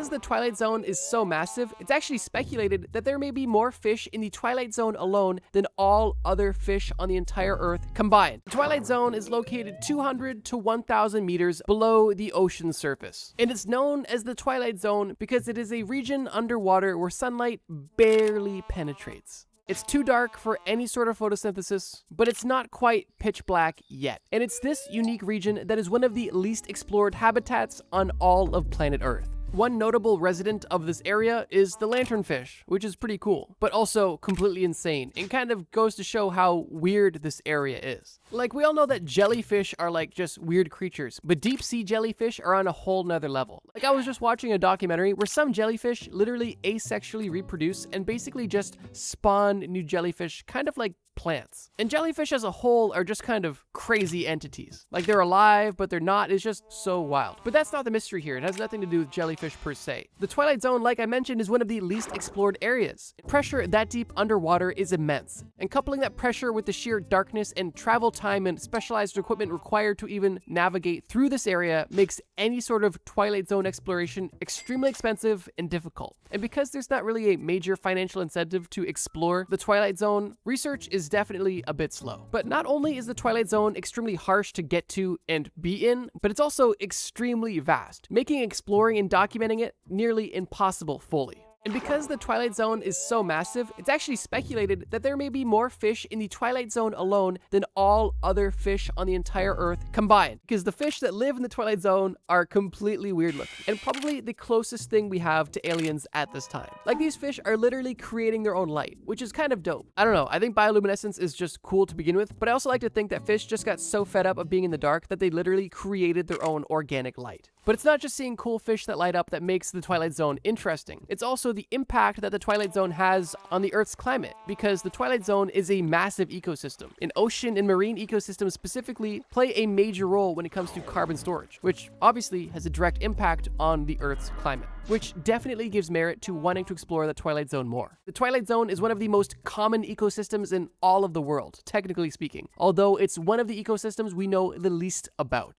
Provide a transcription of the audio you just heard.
because the Twilight Zone is so massive, it's actually speculated that there may be more fish in the Twilight Zone alone than all other fish on the entire Earth combined. The Twilight Zone is located 200 to 1,000 meters below the ocean surface, and it's known as the Twilight Zone because it is a region underwater where sunlight barely penetrates. It's too dark for any sort of photosynthesis, but it's not quite pitch black yet. And it's this unique region that is one of the least explored habitats on all of planet Earth. One notable resident of this area is the lanternfish, which is pretty cool, but also completely insane, and kind of goes to show how weird this area is. Like, we all know that jellyfish are like just weird creatures, but deep sea jellyfish are on a whole nother level. Like, I was just watching a documentary where some jellyfish literally asexually reproduce and basically just spawn new jellyfish, kind of like plants. And jellyfish as a whole are just kind of crazy entities. Like, they're alive, but they're not. It's just so wild. But that's not the mystery here. It has nothing to do with jellyfish per se. The Twilight Zone, like I mentioned, is one of the least explored areas. Pressure that deep underwater is immense. And coupling that pressure with the sheer darkness and travel time and specialized equipment required to even navigate through this area makes any sort of Twilight Zone exploration extremely expensive and difficult. And because there's not really a major financial incentive to explore the Twilight Zone, research is definitely a bit slow. But not only is the Twilight Zone extremely harsh to get to and be in, but it's also extremely vast, making exploring and documenting it nearly impossible fully. And because the Twilight Zone is so massive, it's actually speculated that there may be more fish in the Twilight Zone alone than all other fish on the entire Earth combined. Because the fish that live in the Twilight Zone are completely weird looking, and probably the closest thing we have to aliens at this time. Like, these fish are literally creating their own light, which is kind of dope. I don't know, I think bioluminescence is just cool to begin with, but I also like to think that fish just got so fed up of being in the dark that they literally created their own organic light. But it's not just seeing cool fish that light up that makes the Twilight Zone interesting. It's also the impact that the Twilight Zone has on the Earth's climate, because the Twilight Zone is a massive ecosystem. And ocean and marine ecosystems specifically play a major role when it comes to carbon storage, which obviously has a direct impact on the Earth's climate, which definitely gives merit to wanting to explore the Twilight Zone more. The Twilight Zone is one of the most common ecosystems in all of the world, technically speaking, although it's one of the ecosystems we know the least about.